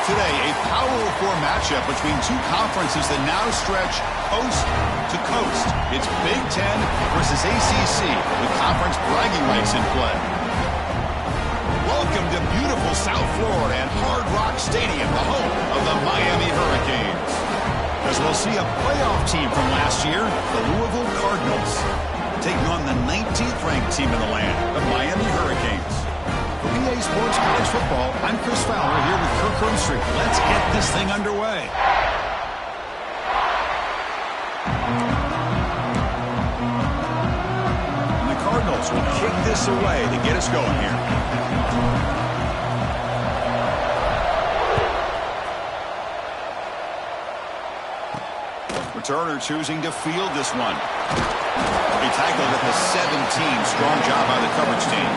today, a Power 4 matchup between two conferences that now stretch coast to coast. It's Big Ten versus ACC, with conference bragging rights in play. Welcome to beautiful South Florida and Hard Rock Stadium, the home of the Miami Hurricanes. As we'll see a playoff team from last year, the Louisville Cardinals, taking on the 19th ranked team in the land, the Miami Hurricanes. For EA Sports College Football, I'm Chris Fowler here with Kirk Herbstreit. Let's get this thing underway. And the Cardinals will kick this away to get us going here. Returner choosing to field this one. He tackled at the 17. Strong job by the coverage team.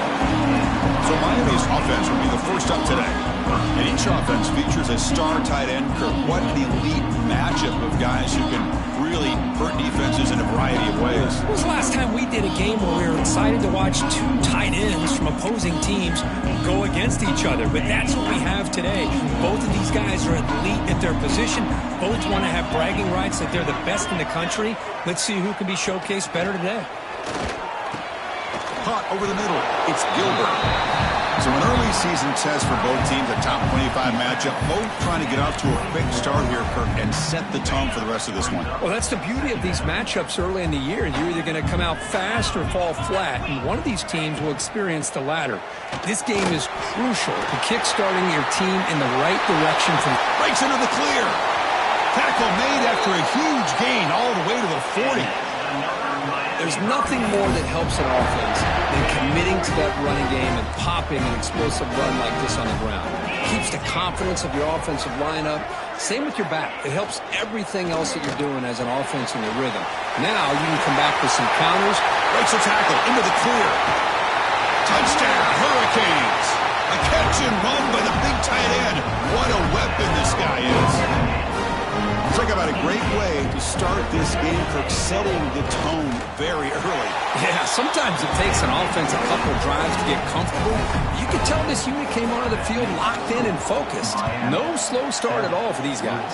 So Miami's offense will be the first up today. And each offense features a star tight end. Kirk, what an elite matchup of guys who can really hurt defenses in a variety of ways. When was the last time we did a game where we were excited to watch two tight ends from opposing teams go against each other? But that's what we have today. Both of these guys are elite at their position. Both want to have bragging rights that they're the best in the country. Let's see who can be showcased better today. Caught over the middle. It's Gilbert. So an early season test for both teams, a top 25 matchup. Both trying to get off to a quick start here, Kirk, and set the tone for the rest of this one. Well, that's the beauty of these matchups early in the year. You're either going to come out fast or fall flat, and one of these teams will experience the latter. This game is crucial to kick-starting your team in the right direction. Breaks into the clear. Tackle made after a huge gain all the way to the 40. There's nothing more that helps an offense than committing to that running game and popping an explosive run like this on the ground. It keeps the confidence of your offensive lineup. Same with your back. It helps everything else that you're doing as an offense in the rhythm. Now you can come back with some counters. Breaks a tackle into the clear. Touchdown, Hurricanes. A catch and run by the big tight end. What a weapon this guy is. Talk about a great way to start this game, Kirk, setting the tone very early. Yeah, sometimes it takes an offense a couple drives to get comfortable. You can tell this unit came onto the field locked in and focused. No slow start at all for these guys.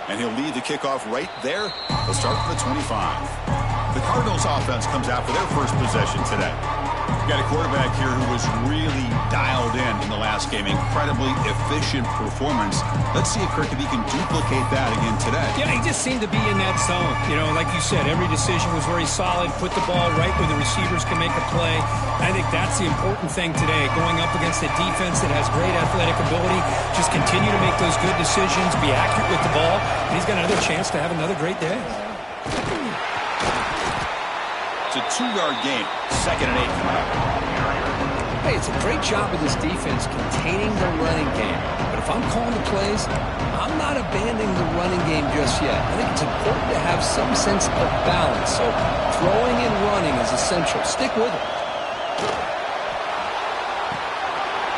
And he'll lead the kickoff right there. They'll start from the 25. The Cardinals offense comes out for their first possession today. Got a quarterback here who was really dialed in the last game. Incredibly efficient performance. Let's see if Kirk, if he can duplicate that again today. Yeah, he just seemed to be in that zone. You know, like you said, every decision was very solid. Put the ball right where the receivers can make a play. I think that's the important thing today. Going up against a defense that has great athletic ability. Just continue to make those good decisions. Be accurate with the ball. And he's got another chance to have another great day. It's a 2-yard gain. 2nd and 8 coming up. Hey, it's a great job of this defense containing the running game. But if I'm calling the plays, I'm not abandoning the running game just yet. I think it's important to have some sense of balance. So throwing and running is essential. Stick with it.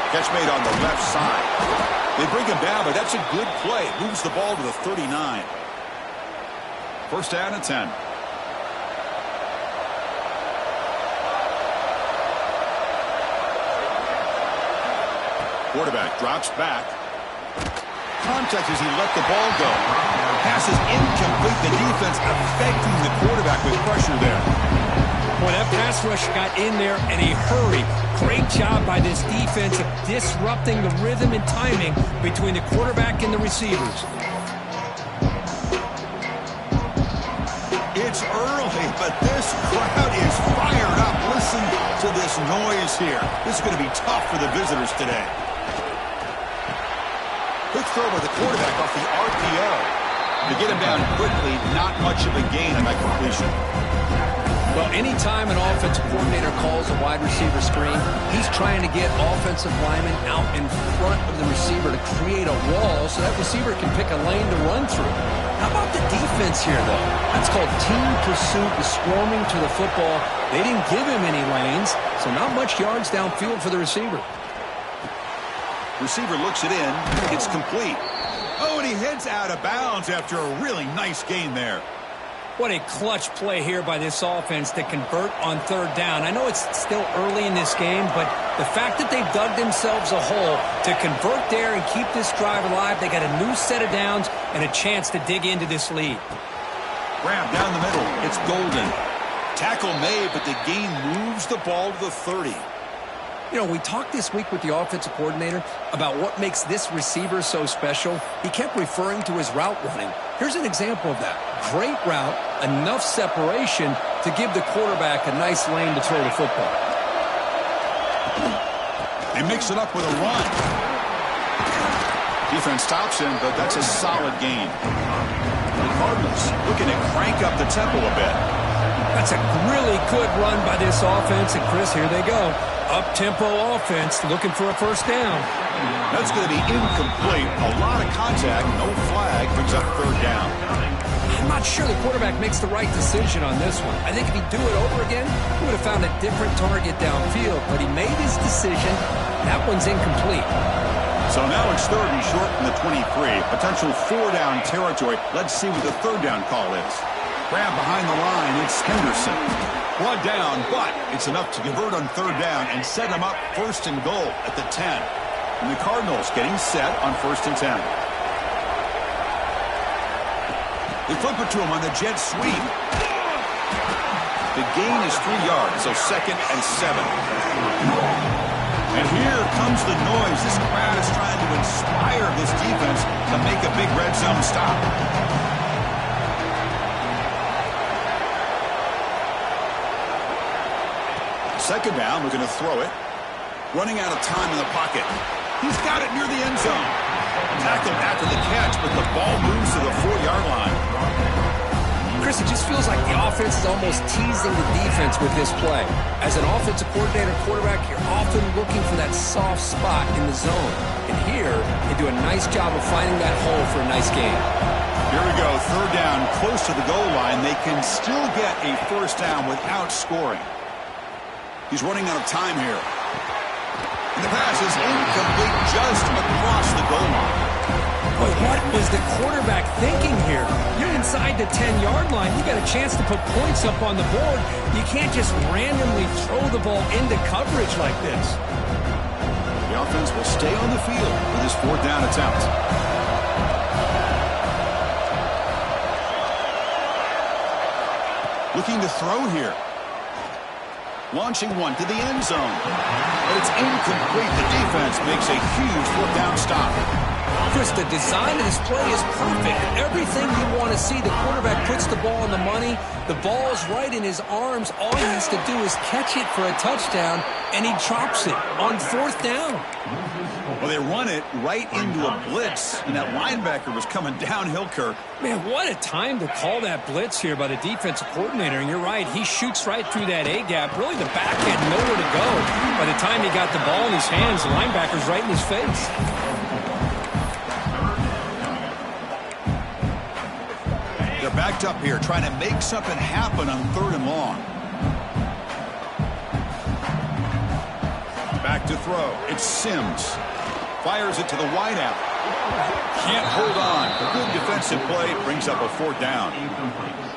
Catch made on the left side. They bring him down, but that's a good play. Moves the ball to the 39. First down and 10. Quarterback drops back. Contact as he let the ball go. Pass is incomplete. The defense affecting the quarterback with pressure there. Boy, that pass rush got in there in a hurry. Great job by this defense of disrupting the rhythm and timing between the quarterback and the receivers. It's early, but this crowd is fired up. Listen to this noise here. This is going to be tough for the visitors today. Quick throw by the quarterback off the RPO. To get him down quickly, not much of a gain on that completion. Well, anytime an offensive coordinator calls a wide receiver screen, he's trying to get offensive linemen out in front of the receiver to create a wall so that receiver can pick a lane to run through. How about the defense here, though? That's called team pursuit, swarming to the football. They didn't give him any lanes, so not much yards downfield for the receiver. Receiver looks it in. It's complete. Oh, and he heads out of bounds after a really nice gain there. What a clutch play here by this offense to convert on third down. I know it's still early in this game, but the fact that they've dug themselves a hole to convert there and keep this drive alive, they got a new set of downs and a chance to dig into this lead. Grab down the middle. It's Golden. Tackle made, but the gain moves the ball to the 30. You know, we talked this week with the offensive coordinator about what makes this receiver so special. He kept referring to his route running. Here's an example of that. Great route, enough separation to give the quarterback a nice lane to throw the football. They mix it up with a run. Defense stops him, but that's a solid gain. The Cardinals looking to crank up the tempo a bit. That's a really good run by this offense, and Chris, here they go. Up-tempo offense looking for a first down. That's going to be incomplete. A lot of contact, no flag, brings up third down. I'm not sure the quarterback makes the right decision on this one. I think if he'd do it over again, he would have found a different target downfield, but he made his decision. That one's incomplete. So now it's third and short from the 23. Potential four-down territory. Let's see what the third down call is. Grab behind the line, it's Henderson. One down, but it's enough to convert on third down and set him up first and goal at the 10. And the Cardinals getting set on first and 10. They flip it to him on the jet sweep. The gain is 3 yards, so second and 7. And here comes the noise. This crowd is trying to inspire this defense to make a big red zone stop. Second down, we're going to throw it. Running out of time in the pocket. He's got it near the end zone. Tackled after the catch, but the ball moves to the 4-yard line. Chris, it just feels like the offense is almost teasing the defense with this play. As an offensive coordinator quarterback, you're often looking for that soft spot in the zone. And here, they do a nice job of finding that hole for a nice gain. Here we go, third down, close to the goal line. They can still get a first down without scoring. He's running out of time here. And the pass is incomplete just across the goal line. But what was the quarterback thinking here? You're inside the 10-yard line. You got a chance to put points up on the board. You can't just randomly throw the ball into coverage like this. The offense will stay on the field with his fourth down attempt. Looking to throw here. Launching one to the end zone. But it's incomplete. The defense makes a huge fourth down stop. Chris, the design of this play is perfect. Everything you want to see. The quarterback puts the ball on the money. The ball's right in his arms. All he has to do is catch it for a touchdown, and he drops it on fourth down. Well, they run it right into a blitz, and that linebacker was coming downhill, Kirk. Man, what a time to call that blitz here by the defensive coordinator. And you're right, he shoots right through that A-gap. Really, the back had nowhere to go. By the time he got the ball in his hands, the linebacker's right in his face. They're backed up here, trying to make something happen on third and long. Back to throw. It's Sims. Fires it to the wideout. Can't hold on. A good defensive play brings up a fourth down.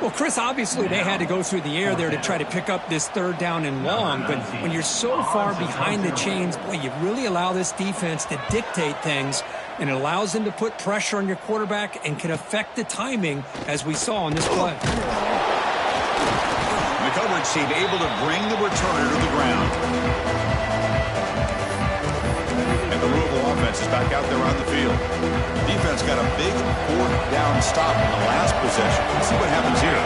Well, Chris, obviously they had to go through the air there to try to pick up this third down and long. But when you're so far behind the chains, boy, you really allow this defense to dictate things. And it allows them to put pressure on your quarterback and can affect the timing, as we saw on this play. The coverage team able to bring the returner to the ground. The Louisville offense is back out there on the field. The defense got a big fourth down stop in the last possession. Let's see what happens here.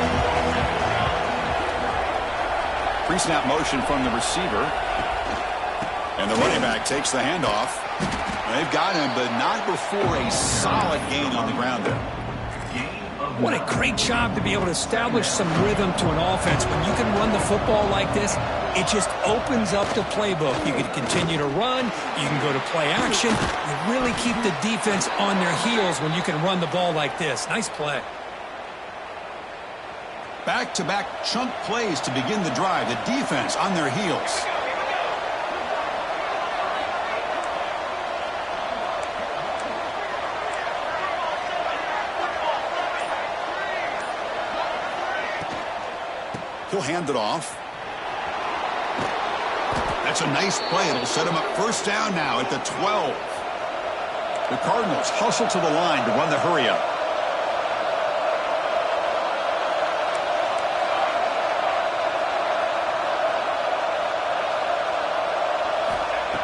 Pre-snap motion from the receiver. And the running back takes the handoff. They've got him, but not before a solid gain on the ground there. What a great job to be able to establish some rhythm to an offense. When you can run the football like this, it just opens up the playbook. You can continue to run. You can go to play action. You really keep the defense on their heels when you can run the ball like this. Nice play. Back-to-back chunk plays to begin the drive. The defense on their heels. He'll hand it off. That's a nice play. It'll set him up first down now at the 12. The Cardinals hustle to the line to run the hurry-up.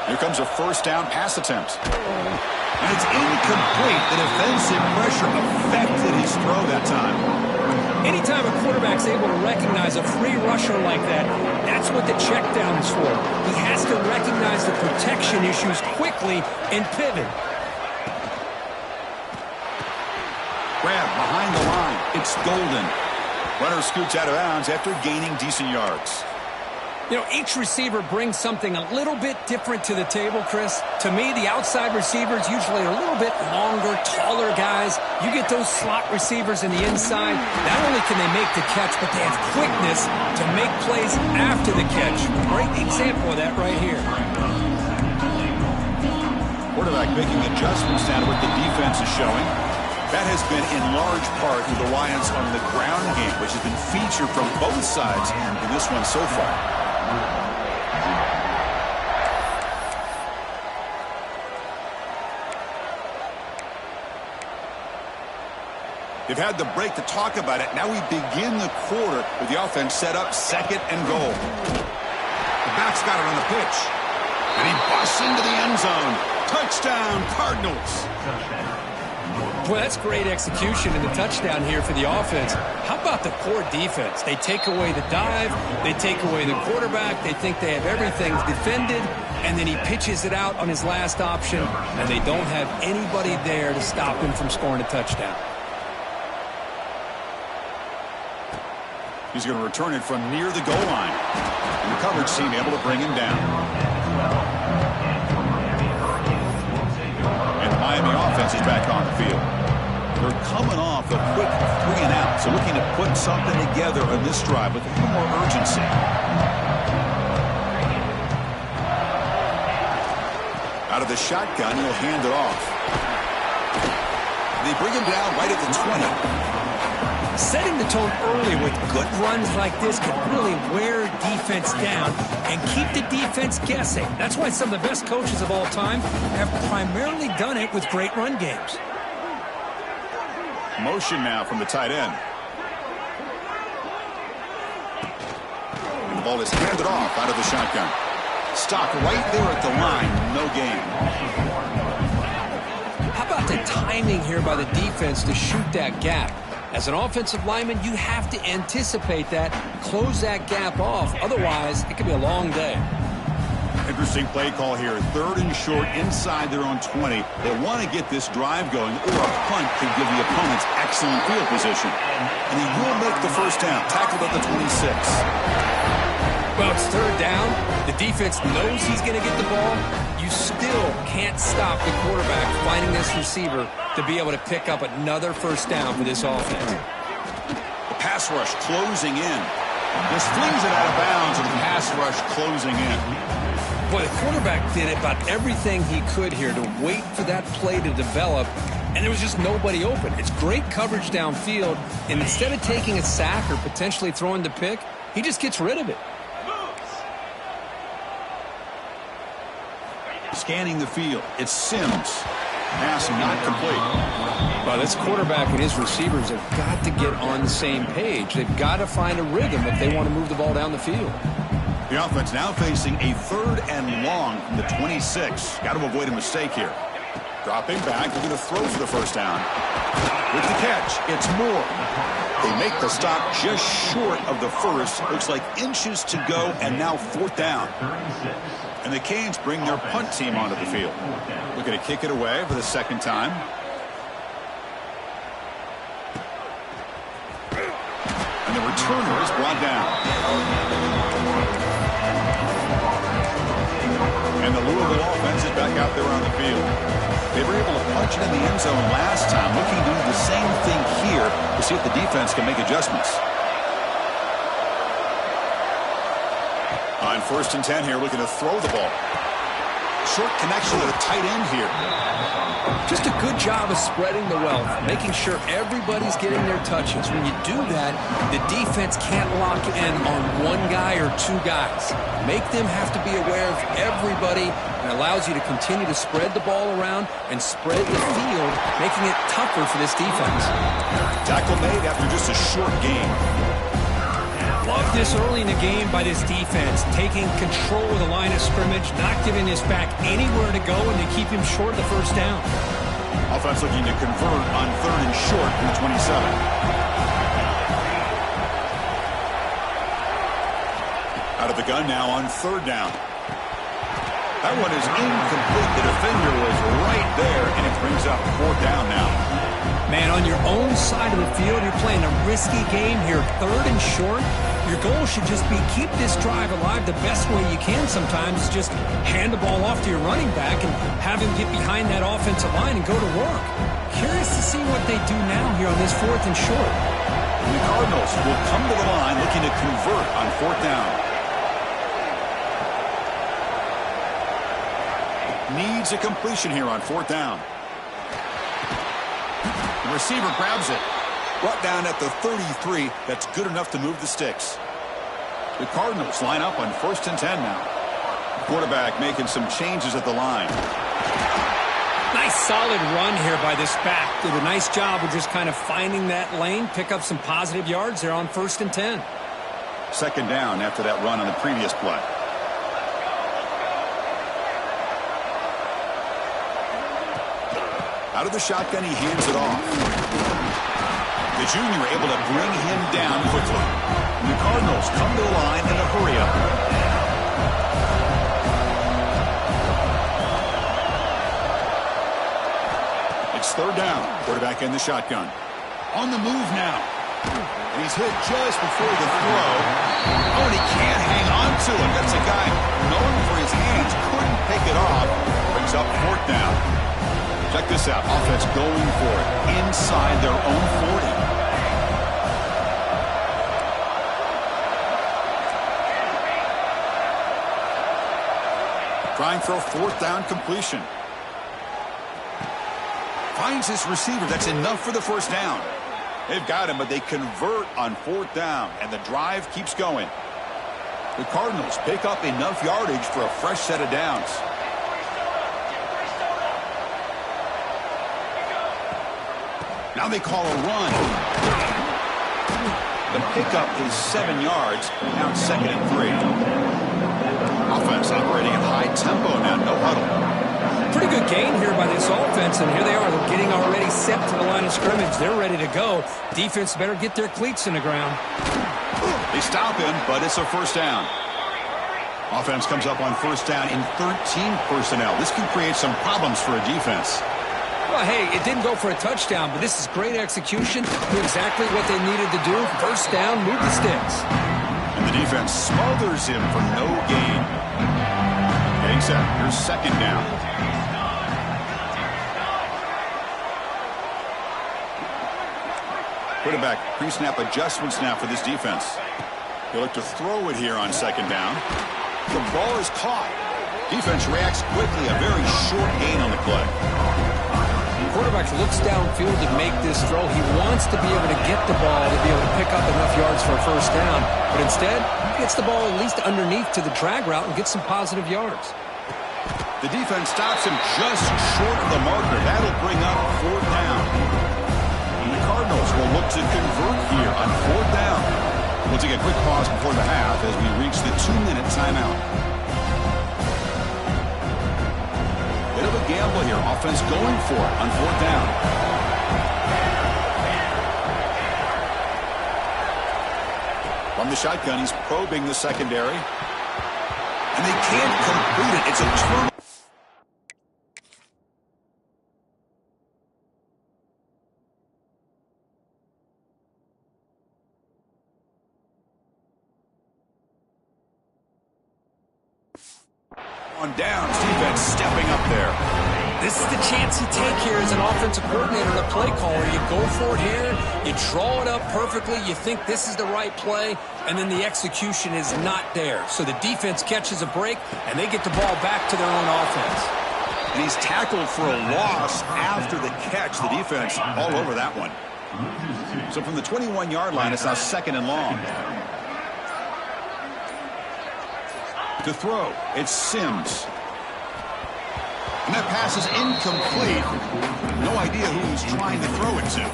Here comes a first down pass attempt. And it's incomplete. The defensive pressure affected his throw that time. Anytime a quarterback's able to recognize a free rusher like that, that's what the check down is for. He has to recognize the protection issues quickly and pivot. Grab behind the line. It's Golden. Runner scoots out of bounds after gaining decent yards. You know, each receiver brings something a little bit different to the table, Chris. To me, the outside receivers usually are a little bit longer, taller guys. You get those slot receivers in the inside. Not only can they make the catch, but they have quickness to make plays after the catch. Great example of that right here. Quarterback making adjustments down to what the defense is showing. That has been in large part the reliance on the ground game, which has been featured from both sides in this one so far. They've had the break to talk about it. Now we begin the quarter with the offense set up second and goal. The back's got it on the pitch. And he busts into the end zone. Touchdown, Cardinals. Boy, that's great execution in the touchdown here for the offense. How about the poor defense? They take away the dive. They take away the quarterback. They think they have everything defended. And then he pitches it out on his last option. And they don't have anybody there to stop him from scoring a touchdown. He's going to return it from near the goal line. And the coverage team able to bring him down. And the Miami offense is back on the field. They're coming off a quick 3 and out, so looking to put something together on this drive with a little more urgency. Out of the shotgun, he'll hand it off. They bring him down right at the 20. Setting the tone early with good runs like this can really wear defense down and keep the defense guessing. That's why some of the best coaches of all time have primarily done it with great run games. Motion now from the tight end. And the ball is handed off out of the shotgun. Stopped right there at the line. No gain. How about the timing here by the defense to shoot that gap? As an offensive lineman, you have to anticipate that, close that gap off. Otherwise, it could be a long day. Interesting play call here. 3rd and short inside their own 20. They want to get this drive going, or a punt could give the opponents excellent field position. And he will make the first down, tackled at the 26. Well, it's 3rd down. The defense knows he's going to get the ball. You still can't stop the quarterback finding this receiver to be able to pick up another first down for this offense. The pass rush closing in. Just flings it out of bounds, and the pass rush closing in. Boy, the quarterback did about everything he could here to wait for that play to develop, and there was just nobody open. It's great coverage downfield, and instead of taking a sack or potentially throwing the pick, he just gets rid of it. Scanning the field. It's Sims. Pass not complete. Well, this quarterback and his receivers have got to get on the same page. They've got to find a rhythm if they want to move the ball down the field. The offense now facing a 3rd and long from the 26. Got to avoid a mistake here. Dropping back. They're going to throw for the first down. With the catch, it's Moore. They make the stop just short of the first. Looks like inches to go, and now 4th down. And the Canes bring their punt team onto the field. Looking to kick it away for the 2nd time. And the returner is brought down. And the Louisville offense is back out there on the field. They were able to punch it in the end zone last time. Looking to do the same thing here to see if the defense can make adjustments. On 1st and 10 here, looking to throw the ball. Short connection to the tight end here. Just a good job of spreading the wealth, making sure everybody's getting their touches. When you do that, the defense can't lock in on one guy or two guys. Make them have to be aware of everybody, and allows you to continue to spread the ball around and spread the field, making it tougher for this defense. Tackle made after just a short gain. Love this early in the game by this defense, taking control of the line of scrimmage, not giving this back anywhere to go, and to keep him short of the first down. Offense looking to convert on 3rd and short from the 27. Out of the gun now on 3rd down. That one is incomplete. The defender was right there, and it brings up 4th down now. Man, on your own side of the field, you're playing a risky game here. 3rd and short. Your goal should just be keep this drive alive the best way you can sometimes. Just hand the ball off to your running back and have him get behind that offensive line and go to work. Curious to see what they do now here on this 4th and short. And the Cardinals will come to the line looking to convert on 4th down. Needs a completion here on 4th down. The receiver grabs it. Brought down at the 33. That's good enough to move the sticks. The Cardinals line up on 1st and 10 now. Quarterback making some changes at the line. Nice solid run here by this back. Did a nice job of just kind of finding that lane, pick up some positive yards there on 1st and 10. 2nd down after that run on the previous play. Out of the shotgun, he hands it off. The junior able to bring him down quickly. And the Cardinals come to the line in a hurry-up. It's 3rd down. Quarterback in the shotgun. On the move now. And he's hit just before the throw. Oh, and he can't hang on to it. That's a guy known for his hands. Couldn't pick it off. Brings up 4th down. Check this out. Offense going for it inside their own 40. Trying for a 4th down completion. Finds his receiver. That's enough for the 1st down. They've got him, but they convert on 4th down, and the drive keeps going. The Cardinals pick up enough yardage for a fresh set of downs. Now they call a run. The pickup is 7 yards. Now it's 2nd and 3. Offense operating at high tempo now. No huddle. Pretty good gain here by this offense, and here they are. They're getting already set to the line of scrimmage. They're ready to go. Defense better get their cleats in the ground. They stop him, but it's a 1st down. Offense comes up on 1st down in 13 personnel. This can create some problems for a defense. Well, hey, it didn't go for a touchdown, but this is great execution. Knew exactly what they needed to do. 1st down, move the sticks. And the defense smothers him for no gain. Getting set. Here's 2nd down. Quarterback pre-snap adjustments now for this defense. They look to throw it here on 2nd down. The ball is caught. Defense reacts quickly. A very short gain on the play. The quarterback looks downfield to make this throw. He wants to be able to get the ball to be able to pick up enough yards for a 1st down. But instead, he gets the ball at least underneath to the drag route and gets some positive yards. The defense stops him just short of the marker. That'll bring up 4th down. And the Cardinals will look to convert here on 4th down. We'll take a quick pause before the half as we reach the 2-minute timeout. Bit of a gamble here. Offense going for it on 4th down. From the shotgun, he's probing the secondary. And they can't complete it. It's a turnover. On downs, defense stepping up there. This is the chance you take here as an offensive coordinator and a play caller. You go for it here, you draw it up perfectly, you think this is the right play, and then the execution is not there. So the defense catches a break, and they get the ball back to their own offense. And he's tackled for a loss after the catch. The defense all over that one. So from the 21-yard line, it's now 2nd and long. To throw, it's Sims. And that pass is incomplete. No idea who he's trying to throw it to.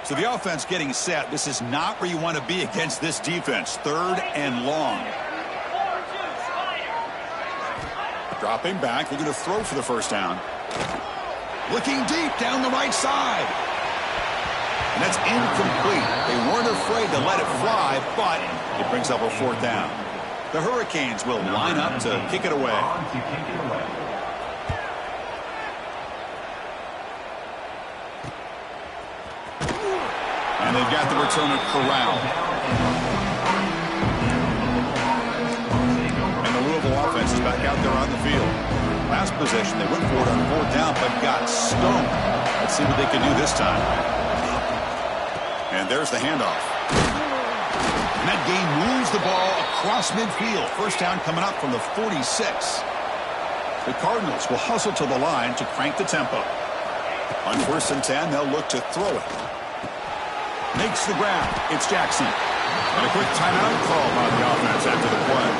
So the offense getting set. This is not where you want to be against this defense. 3rd and long. Dropping back, looking to throw for the first down. Looking deep down the right side. And that's incomplete. They weren't afraid to let it fly, but it brings up a 4th down. The Hurricanes will line up to kick it away. And they've got the returner corralled. And the Louisville offense is back out there on the field. Last possession, they went for it on 4th down, but got stoned. Let's see what they can do this time. And there's the handoff. And that game moves the ball across midfield. First down coming up from the 46. The Cardinals will hustle to the line to crank the tempo. On 1st and 10, they'll look to throw it. Makes the grab. It's Jackson. And a quick timeout call by the offense after the play.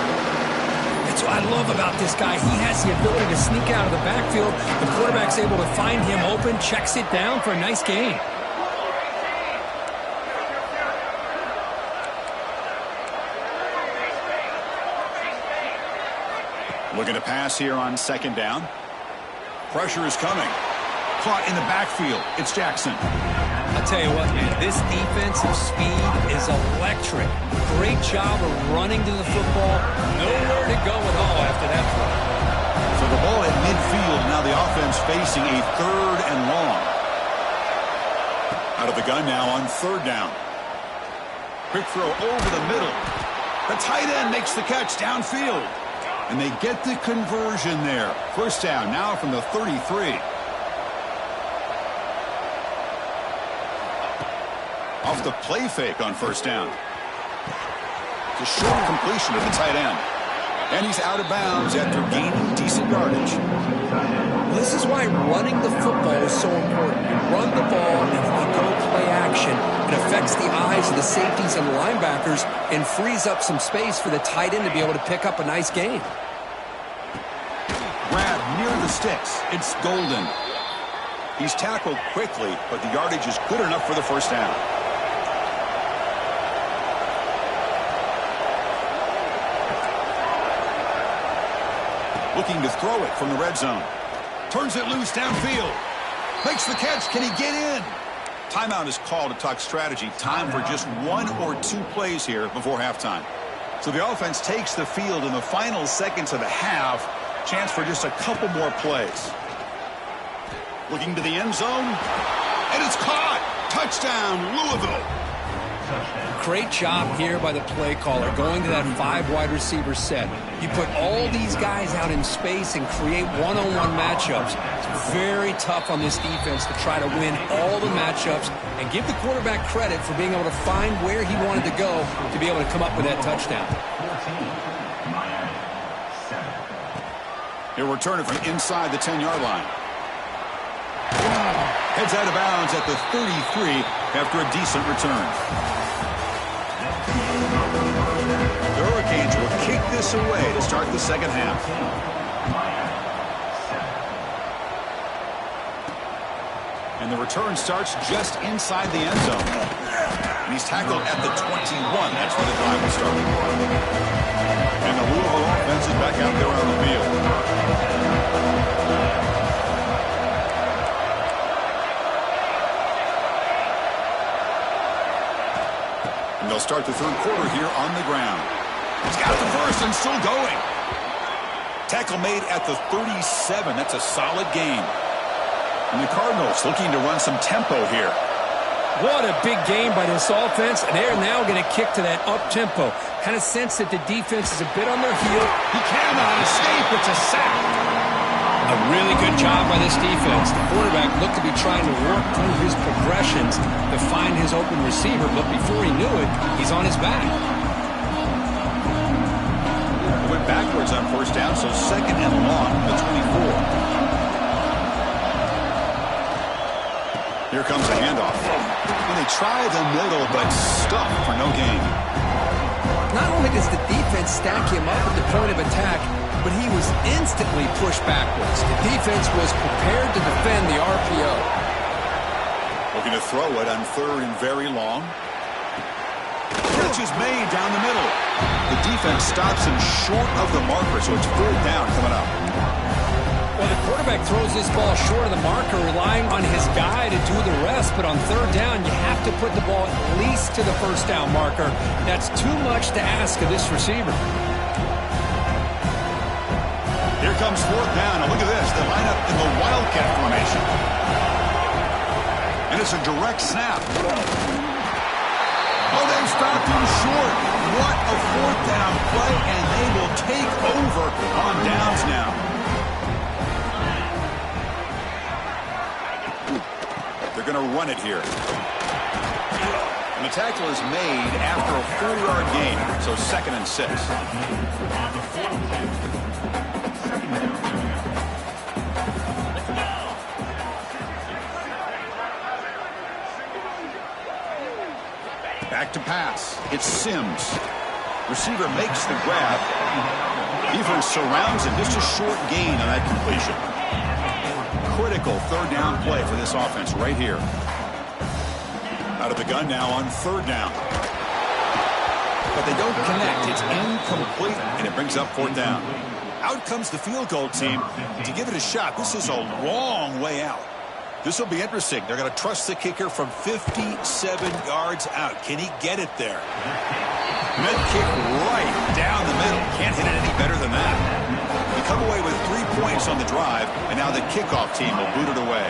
That's what I love about this guy. He has the ability to sneak out of the backfield. The quarterback's able to find him open, checks it down for a nice gain. Looking to pass here on 2nd down. Pressure is coming. Caught in the backfield. It's Jackson. I'll tell you what, man, this defensive speed is electric. Great job of running to the football. Nowhere to go at all after that play. So the ball at midfield. Now the offense facing a 3rd and long. Out of the gun now on 3rd down. Quick throw over the middle. The tight end makes the catch downfield. And they get the conversion there. First down now from the 33. Off the play fake on 1st down. It's a short completion to the tight end. And he's out of bounds after gaining decent yardage. Well, this is why running the football is so important. You run the ball, and if you go play action, it affects the eyes of the safeties and the linebackers and frees up some space for the tight end to be able to pick up a nice gain. Grab near the sticks. It's Golden. He's tackled quickly, but the yardage is good enough for the first down. Looking to throw it from the red zone. Turns it loose downfield. Makes the catch. Can he get in? Timeout is called to talk strategy. Time for just 1 or 2 plays here before halftime. So the offense takes the field in the final seconds of the half. Chance for just a couple more plays. Looking to the end zone. And it's caught. Touchdown, Louisville. Great job here by the play caller, going to that 5 wide receiver set. You put all these guys out in space and create one-on-one matchups. It's very tough on this defense to try to win all the matchups and give the quarterback credit for being able to find where he wanted to go to be able to come up with that touchdown. He'll return it from inside the 10-yard line. Heads out of bounds at the 33 after a decent return. The Hurricanes will kick this away to start the second half. And the return starts just inside the end zone. And he's tackled at the 21. That's where the drive will start. And the Louisville offense is back out there on the field. And they'll start the third quarter here on the ground. He's got the first and still going. Tackle made at the 37. That's a solid gain. And the Cardinals looking to run some tempo here. What a big game by this offense, and they're now going to kick to that up-tempo. Kind of sense that the defense is a bit on their heel. He cannot escape. It's a sack. A really good job by this defense. The quarterback looked to be trying to work through his progressions to find his open receiver, but before he knew it, he's on his back. He went backwards on first down, so second and long at 24. Here comes the handoff. And they try the middle, but stuffed for no gain. Not only does the defense stack him up at the point of attack, but he was instantly pushed backwards. The defense was prepared to defend the RPO. Looking to throw it on third and very long. Catch is made down the middle. The defense stops him short of the marker, so it's fourth down coming up. Well, the quarterback throws this ball short of the marker, relying on his guy to do the rest. But on third down, you have to put the ball at least to the first down marker. That's too much to ask of this receiver. Here comes fourth down, and look at this. They line up in the Wildcat formation. And it's a direct snap. Oh, they've stopped him short. What a fourth down play, and they will take over on downs now. They're going to run it here. And the tackle is made after a 4-yard gain, so second and 6. Back to pass. It's Sims. Receiver makes the grab. Defense surrounds him. Just a short gain on that completion. Critical third down play for this offense right here. Out of the gun now on third down. But they don't connect. It's incomplete, and it brings up fourth down. Out comes the field goal team to give it a shot. This is a long way out. This will be interesting. They're going to trust the kicker from 57 yards out. Can he get it there? Med kick right down the middle. Can't hit it any better than that. They come away with 3 points on the drive, and now the kickoff team will boot it away.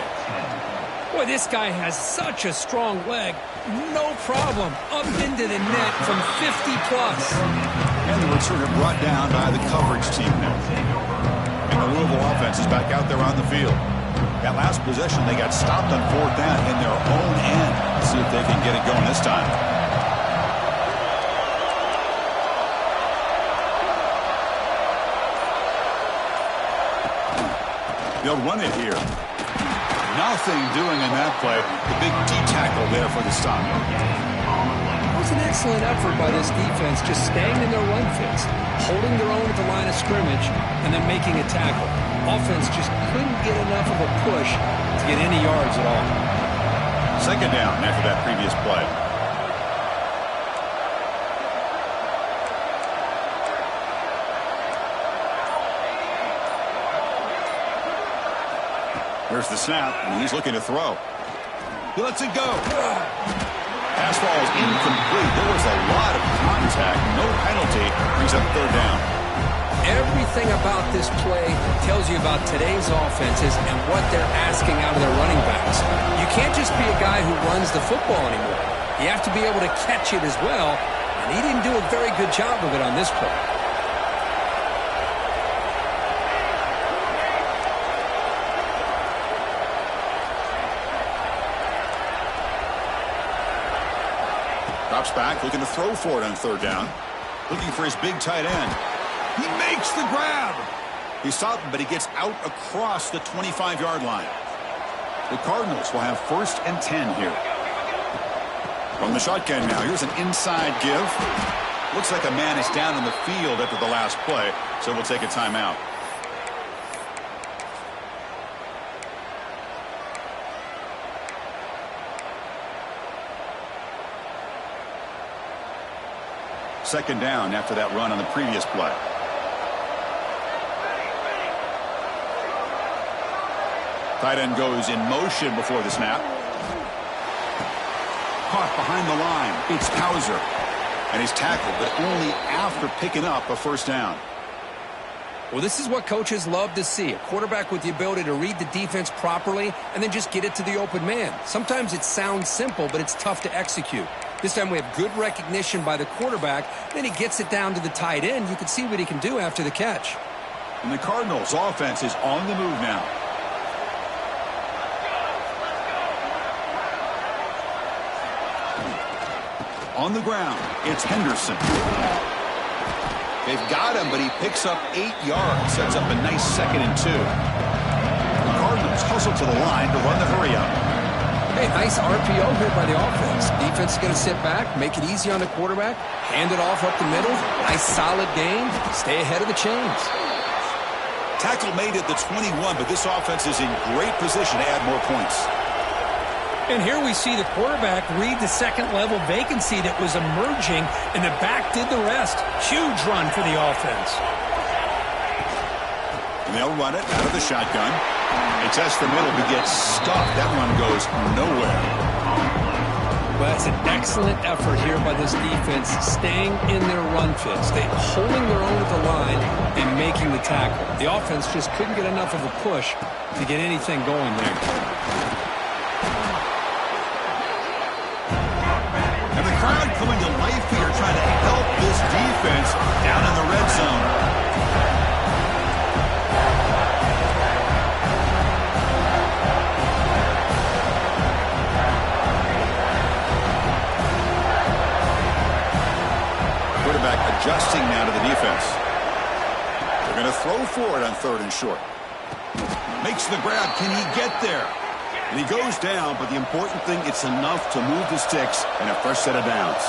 Boy, this guy has such a strong leg. No problem. Up into the net from 50-plus. And the returner brought down by the coverage team now. And the Louisville offense is back out there on the field. That last possession, they got stopped on fourth down in their own end. Let's see if they can get it going this time. They'll run it here. Nothing doing in that play. The big D-tackle there for the stop. It was an excellent effort by this defense, just staying in their run fits, holding their own at the line of scrimmage, and then making a tackle. Offense just couldn't get enough of a push to get any yards at all. Second down after that previous play. Here's the snap, and he's looking to throw. He lets it go. Pass ball is incomplete. There was a lot of contact. No penalty. Brings up third down. Everything about this play tells you about today's offenses and what they're asking out of their running backs. You can't just be a guy who runs the football anymore. You have to be able to catch it as well, and he didn't do a very good job of it on this play. Drops back, looking to throw for it on third down. Looking for his big tight end. He makes the grab. He stopped him, but he gets out across the 25-yard line. The Cardinals will have first and 10 here. From the shotgun now, here's an inside give. Looks like a man is down on the field after the last play, so we'll take a timeout. Second down after that run on the previous play. Tight end goes in motion before the snap. Caught behind the line. It's Hauser. And he's tackled, but only after picking up a first down. Well, this is what coaches love to see. A quarterback with the ability to read the defense properly and then just get it to the open man. Sometimes it sounds simple, but it's tough to execute. This time we have good recognition by the quarterback. Then he gets it down to the tight end. You can see what he can do after the catch. And the Cardinals' offense is on the move now. On the ground, it's Henderson. They've got him, but he picks up 8 yards. Sets up a nice 2nd and 2. The Cardinals hustle to the line to run the hurry up. Hey, nice RPO here by the offense. Defense is going to sit back, make it easy on the quarterback, hand it off up the middle. Nice solid gain. Stay ahead of the chains. Tackle made at the 21, but this offense is in great position to add more points. And here we see the quarterback read the second-level vacancy that was emerging, and the back did the rest. Huge run for the offense. And they'll run it out of the shotgun. It tests the middle, but gets stuffed. That run goes nowhere. Well, that's an excellent effort here by this defense, staying in their run fit, holding their own at the line and making the tackle. The offense just couldn't get enough of a push to get anything going there. Crowd coming to life here, trying to help this defense down in the red zone. Quarterback adjusting now to the defense. They're going to throw for it on 3rd and short. Makes the grab. Can he get there? And he goes down, but the important thing, it's enough to move the sticks and a fresh set of downs.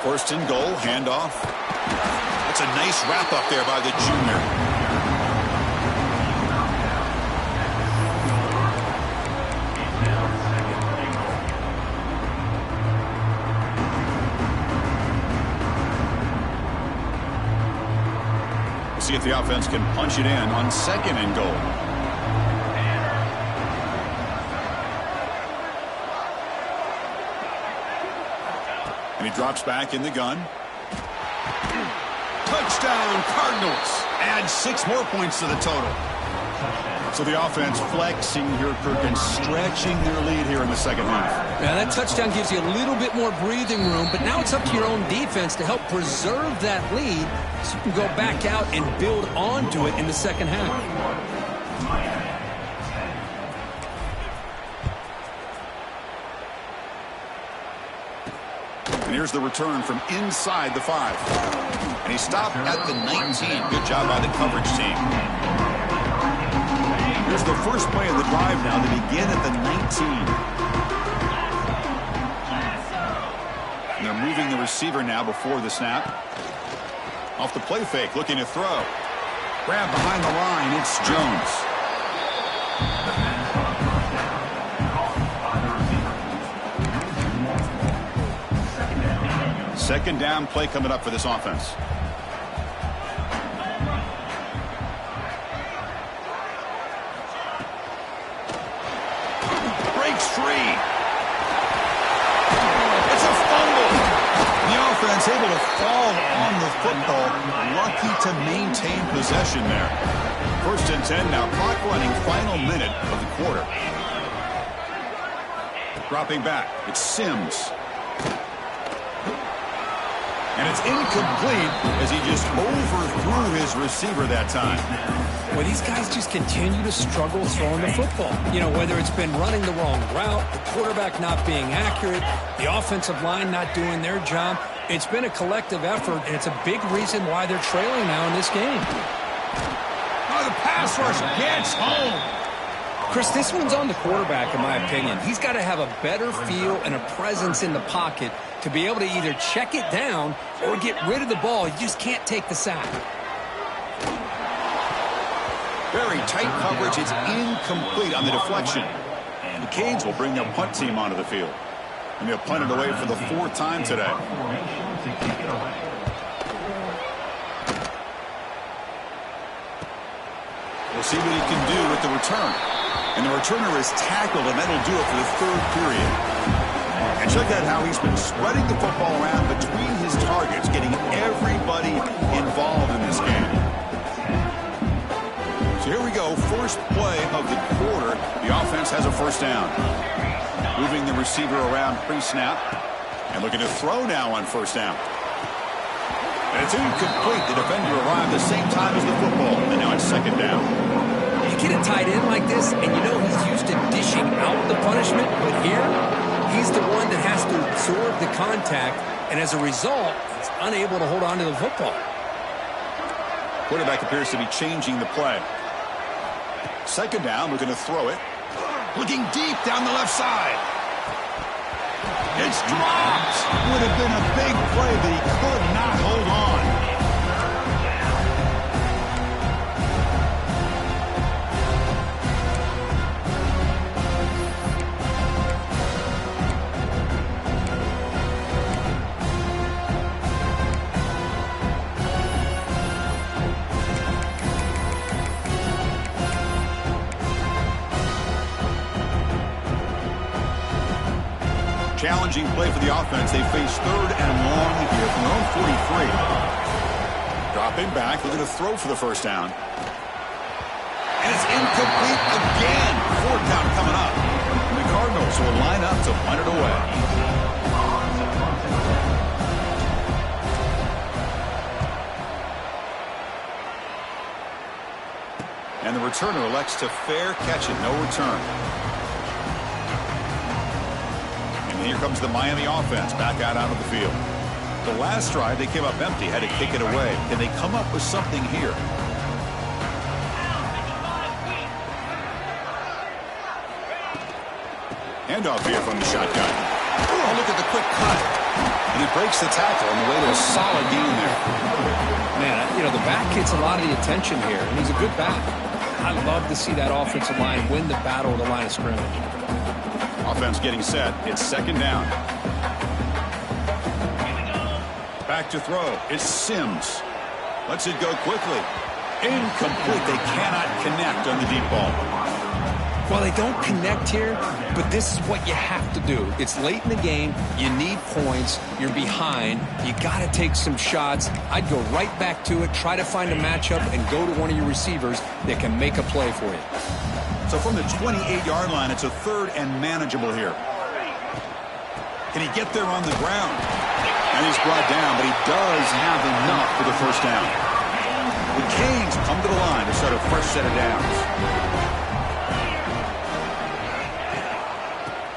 First and goal, handoff. That's a nice wrap up there by the junior. See if the offense can punch it in on 2nd and goal. And he drops back in the gun. Touchdown, Cardinals. Add 6 more points to the total. So the offense flexing here, Kirk, and stretching their lead here in the second half. Now that touchdown gives you a little bit more breathing room, but now it's up to your own defense to help preserve that lead so you can go back out and build onto it in the second half. And here's the return from inside the 5. And he stopped at the 19. Good job by the coverage team. Here's the first play of the drive now. They begin at the 19. And they're moving the receiver now before the snap. Off the play fake, looking to throw. Grab behind the line, it's Jones. Second down play coming up for this offense. Breaks free. It's a fumble. The offense able to fall on the football. Lucky to maintain possession there. 1st and 10 now. Clock running, final minute of the quarter. Dropping back, it's Sims. And it's incomplete as he just overthrew his receiver that time. Well, these guys just continue to struggle throwing the football. You know, whether it's been running the wrong route, the quarterback not being accurate, the offensive line not doing their job. It's been a collective effort, and it's a big reason why they're trailing now in this game. Oh, the pass rush gets home. Chris, this one's on the quarterback, in my opinion. He's got to have a better feel and a presence in the pocket to be able to either check it down or get rid of the ball. You just can't take the sack. Very tight coverage. It's incomplete on the deflection. The Canes will bring their punt team onto the field. And they'll punt it away for the 4th time today. We'll see what he can do with the return. And the returner is tackled, and that'll do it for the third period. And check out how he's been spreading the football around between his targets, getting everybody involved in this game. So here we go, first play of the quarter. The offense has a first down. Moving the receiver around pre-snap. And looking to throw now on first down. And it's incomplete. The defender arrived at the same time as the football. And now it's second down. You get a tight end like this, and you know he's used to dishing out the punishment. But here, he's the one that has to absorb the contact. And as a result, he's unable to hold on to the football. Quarterback appears to be changing the play. Second down, looking to throw it. Looking deep down the left side. It's dropped. Would have been a big play, but he could not hold on. Challenging play for the offense. They face third and long here from their own 43. Dropping back, looking to throw for the first down. And it's incomplete again. Fourth down coming up. The Cardinals will line up to punt it away. And the returner elects to fair catch it. No return. Here comes the Miami offense back out onto the field. The last drive, they came up empty, had to kick it away. Can they come up with something here? Handoff here from the shotgun. Oh, look at the quick cut. And he breaks the tackle on the way to a solid gain there. Man, you know, the back gets a lot of the attention here, and he's a good back. I love to see that offensive line win the battle of the line of scrimmage. Offense getting set. It's second down. Back to throw. It's Sims. Lets it go quickly. Incomplete. They cannot connect on the deep ball. Well, they don't connect here, but this is what you have to do. It's late in the game. You need points. You're behind. You got to take some shots. I'd go right back to it, try to find a matchup, and go to one of your receivers that can make a play for you. So from the 28-yard line, it's a third and manageable here. Can he get there on the ground? And he's brought down, but he does have enough for the first down. The Canes come to the line to start a fresh set of downs.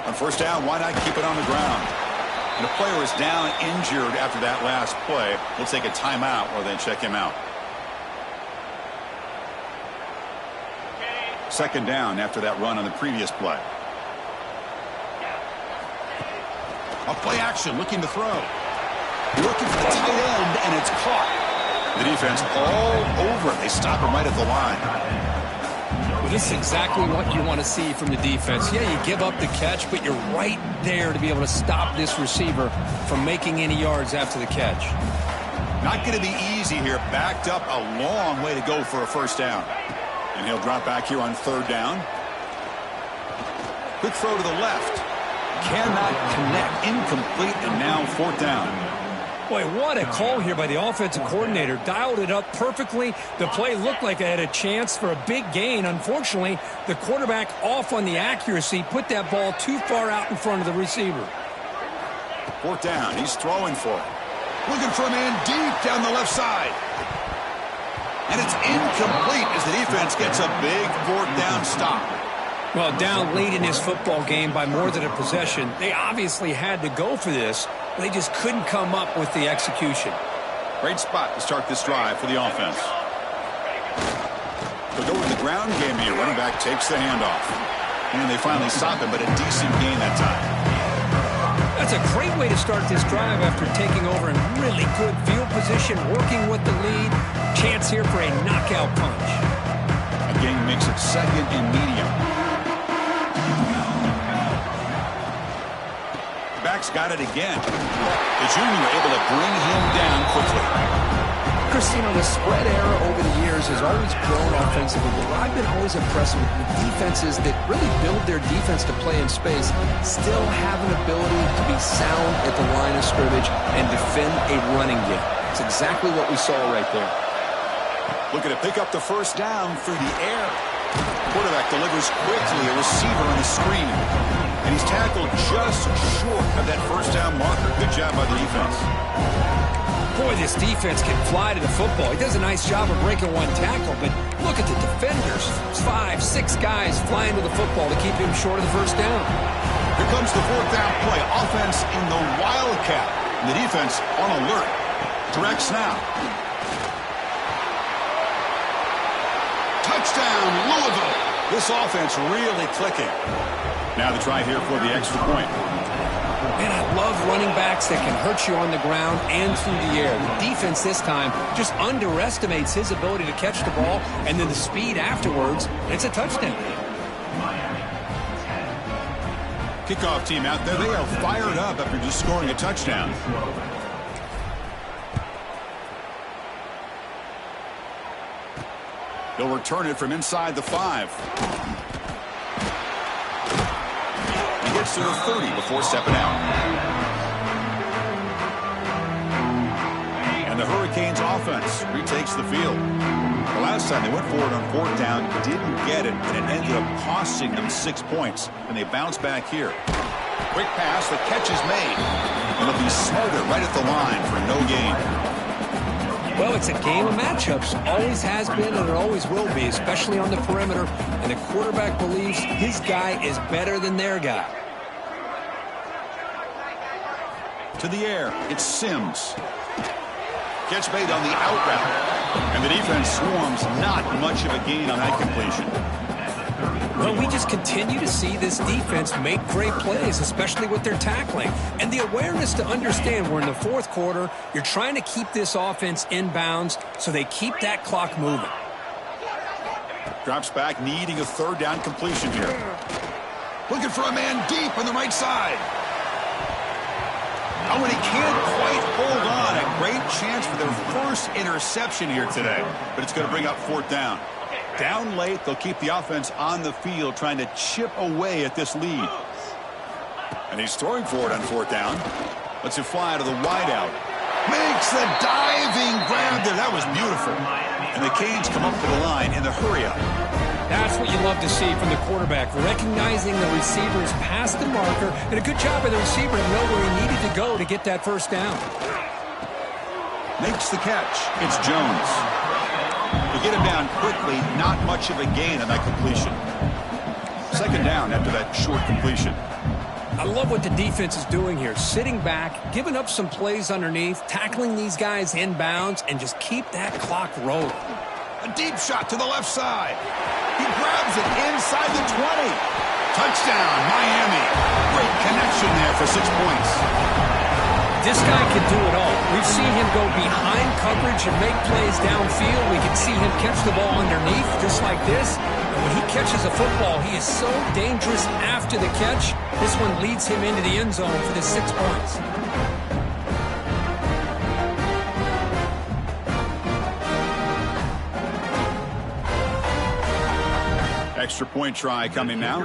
On first down, why not keep it on the ground? And the player is down injured after that last play. We'll take a timeout or then check him out. Second down after that run on the previous play. A play action, looking to throw. Looking for the tight end, and it's caught. The defense all over it. They stop him right at the line. Well, this is exactly what you want to see from the defense. Yeah, you give up the catch, but you're right there to be able to stop this receiver from making any yards after the catch. Not going to be easy here. Backed up a long way to go for a first down. And he'll drop back here on third down. Quick throw to the left. Cannot connect. Incomplete, and now fourth down. Boy, what a call here by the offensive coordinator. Dialed it up perfectly. The play looked like it had a chance for a big gain. Unfortunately, the quarterback off on the accuracy, put that ball too far out in front of the receiver. Fourth down. He's throwing for it. Looking for a man deep down the left side. And it's incomplete as the defense gets a big fourth down stop. Well, down late in this football game by more than a possession, they obviously had to go for this. They just couldn't come up with the execution. Great spot to start this drive for the offense. They'll go with the ground game here. Running back takes the handoff. And they finally stop him, but a decent gain that time. That's a great way to start this drive after taking over in really good field position, working with the lead. Chance here for a knockout punch. Again, makes it second and medium. Back's got it again. The junior able to bring him down quickly. Accuracy on the spread era over the years has always grown offensively, but what I've been always impressed with defenses that really build their defense to play in space still have an ability to be sound at the line of scrimmage and defend a running game. It's exactly what we saw right there. Looking to pick up the first down through the air. Quarterback delivers quickly, a receiver on the screen. And he's tackled just short of that first down marker. Good job by the defense. Boy, this defense can fly to the football. He does a nice job of breaking one tackle, but look at the defenders. 5, 6 guys flying to the football to keep him short of the first down. Here comes the fourth down play. Offense in the Wildcat. And the defense on alert. Direct snap. Touchdown, Louisville. This offense really clicking. Now the try here for the extra point. Man, I love running backs that can hurt you on the ground and through the air. The defense this time just underestimates his ability to catch the ball, and then the speed afterwards, it's a touchdown. Kickoff team out there, they are fired up after just scoring a touchdown. They'll return it from inside the 5. He gets to the 30 before stepping out. And the Hurricanes offense retakes the field. The last time they went forward on fourth down, didn't get it, and it ended up costing them 6 points. And they bounce back here. Quick pass, the catch is made. And it'll be smothered right at the line for no gain. Well, it's a game of matchups. Always has been and it always will be, especially on the perimeter. And the quarterback believes his guy is better than their guy. To the air, it's Sims. Catch made on the out route. And the defense swarms, not much of a gain on that completion. Well, we just continue to see this defense make great plays, especially with their tackling. And the awareness to understand we're in the fourth quarter, you're trying to keep this offense in bounds so they keep that clock moving. Drops back, needing a third down completion here. Looking for a man deep on the right side. Oh, and he can't quite hold on. A great chance for their first interception here today. But it's going to bring up fourth down. Down late, they'll keep the offense on the field trying to chip away at this lead. And he's throwing for it on fourth down. Lets it fly to the wideout. Makes the diving grab there. That was beautiful. And the Canes come up to the line in the hurry-up. That's what you love to see from the quarterback, recognizing the receiver's past the marker, and a good job by the receiver to know where he needed to go to get that first down. Makes the catch. It's Jones. To get him down quickly, not much of a gain on that completion. Second down after that short completion. I love what the defense is doing here. Sitting back, giving up some plays underneath, tackling these guys in bounds, and just keep that clock rolling. A deep shot to the left side. He grabs it inside the 20. Touchdown, Miami. Great connection there for 6 points. This guy can do it all. We've seen him go behind coverage and make plays downfield. We can see him catch the ball underneath, just like this. And when he catches a football, he is so dangerous after the catch. This one leads him into the end zone for the 6 points. Extra point try coming now.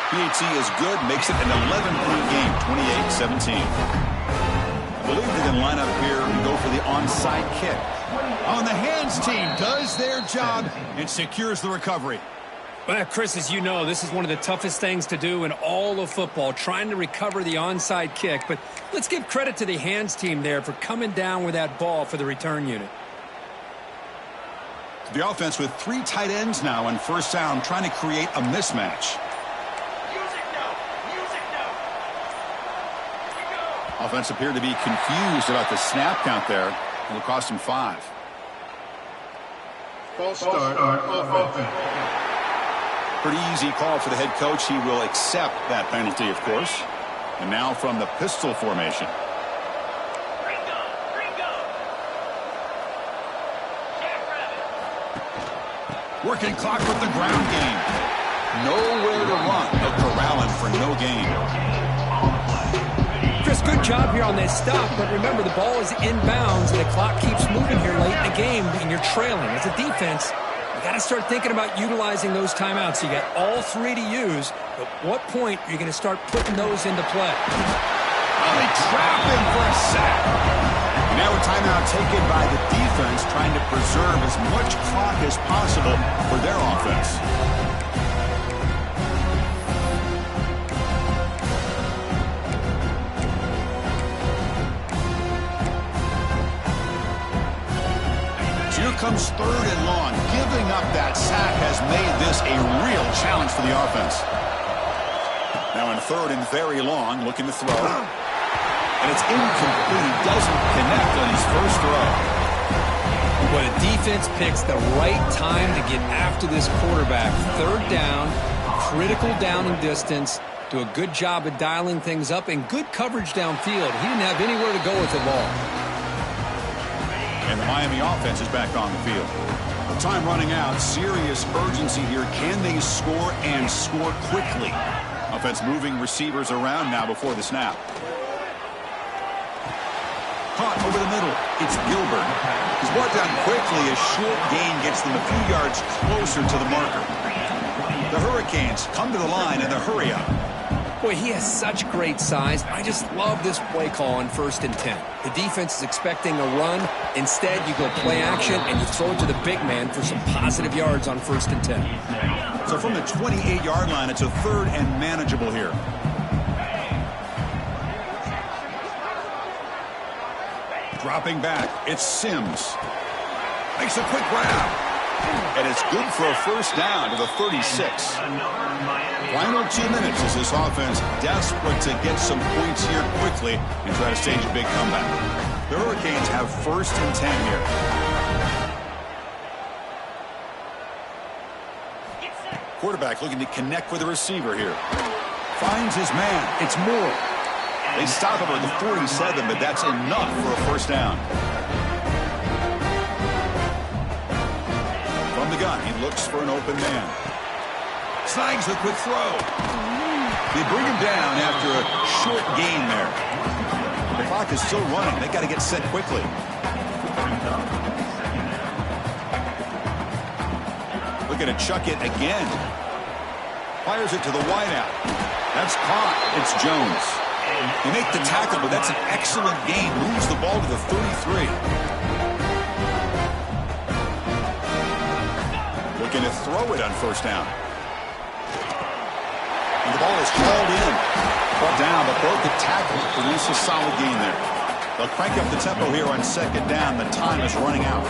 PAT is good, makes it an 11-point game, 28-17. I believe they're going to line up here and go for the onside kick. On the hands team does their job and secures the recovery. Well, Chris, as you know, this is one of the toughest things to do in all of football, trying to recover the onside kick. But let's give credit to the hands team there for coming down with that ball for the return unit. The offense with 3 tight ends now on first down, trying to create a mismatch. Offense appeared to be confused about the snap count there. It'll cost him 5. False start offense. Pretty easy call for the head coach. He will accept that penalty, of course. And now from the pistol formation. Working clock with the ground game. Nowhere to run. No corralling for no gain. good job here on this stop, but remember, the ball is inbounds, and the clock keeps moving here late in the game, and you're trailing. As a defense, you got to start thinking about utilizing those timeouts. You got all three to use, but what point are you going to start putting those into play? Oh, they trap him for a sack. Now a timeout taken by the defense, trying to preserve as much clock as possible for their offense. Here comes 3rd and long. Giving up that sack has made this a real challenge for the offense. Now in 3rd and very long, looking to throw. And it's incomplete. He doesn't connect on his first throw. But a defense picks the right time to get after this quarterback. 3rd down, critical down and distance. Do a good job of dialing things up and good coverage downfield. He didn't have anywhere to go with the ball. And the Miami offense is back on the field. The time running out. Serious urgency here. Can they score and score quickly? Offense moving receivers around now before the snap. Caught over the middle. It's Gilbert. He's brought down quickly. A short gain gets them a few yards closer to the marker. The Hurricanes come to the line in the hurry up. Boy, he has such great size. I just love this play call on 1st and 10. The defense is expecting a run. Instead, you go play action, and you throw it to the big man for some positive yards on 1st and 10. So from the 28-yard line, it's a 3rd and manageable here. Dropping back, it's Sims. Makes a quick grab. And it's good for a 1st down to the 36. Final 2 minutes as this offense desperate to get some points here quickly and try to stage a big comeback. The Hurricanes have 1st and 10 here. Quarterback looking to connect with the receiver here. Finds his man. It's Moore. They stop him at the 47, but that's enough for a 1st down. From the gun, he looks for an open man. Snags the quick throw. They bring him down after a short gain there. The clock is still running. They got to get set quickly. Looking to chuck it again. Fires it to the wideout. That's caught. It's Jones. They make the tackle, but that's an excellent gain. Moves the ball to the 33. Looking to throw it on 1st down. And the ball is called in. Brought down, but broke the tackle to produce a solid gain there. They'll crank up the tempo here on 2nd down. The time is running out.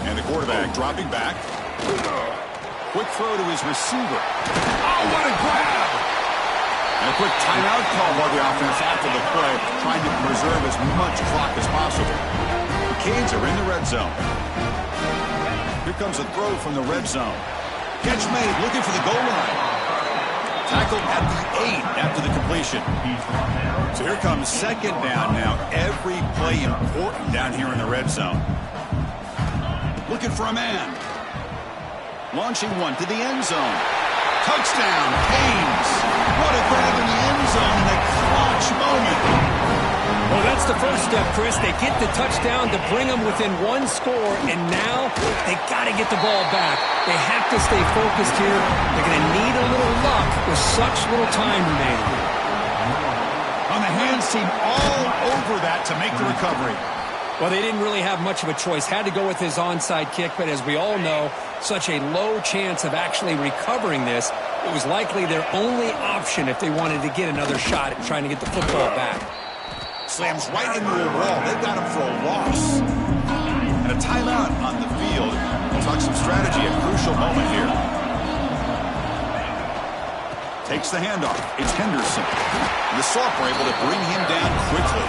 And the quarterback dropping back. Quick throw to his receiver. Oh, what a grab! And a quick timeout call by the offense after the play, trying to preserve as much clock as possible. The Canes are in the red zone. Here comes a throw from the red zone. Catch made, looking for the goal line. Tackled at the 8 after the completion. So here comes 2nd down now. Every play important down here in the red zone. Looking for a man. Launching one to the end zone. Touchdown, Canes. What a grab in the end zone in a clutch moment. Well, that's the first step, Chris. They get the touchdown to bring them within 1 score, and now they got to get the ball back. They have to stay focused here. They're going to need a little luck with such little time remaining. On the hands team all over that to make the recovery. Well, they didn't really have much of a choice. Had to go with his onside kick, but as we all know, such a low chance of actually recovering this. It was likely their only option if they wanted to get another shot at trying to get the football back. Slams right into a wall. They've got him for a loss. And a timeout on the field. We'll talk some strategy, a crucial moment here. Takes the handoff. It's Henderson. The Soft were able to bring him down quickly.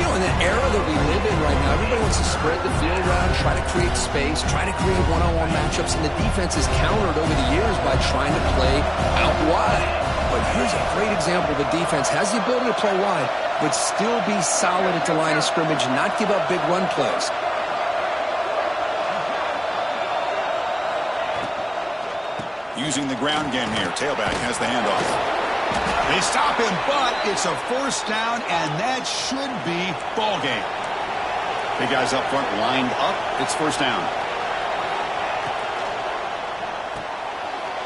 You know, in the era that we live in right now, everybody wants to spread the field around, try to create space, try to create one-on-one matchups, and the defense is countered over the years by trying to play out wide. But here's a great example. The defense has the ability to play wide, but still be solid at the line of scrimmage and not give up big run plays. using the ground game here. Tailback has the handoff. They stop him, but it's a first down, and that should be ball game. The guys up front lined up. It's first down.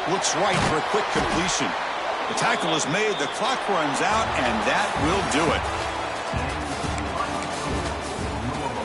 Looks right for a quick completion. The tackle is made. The clock runs out, and that will do it.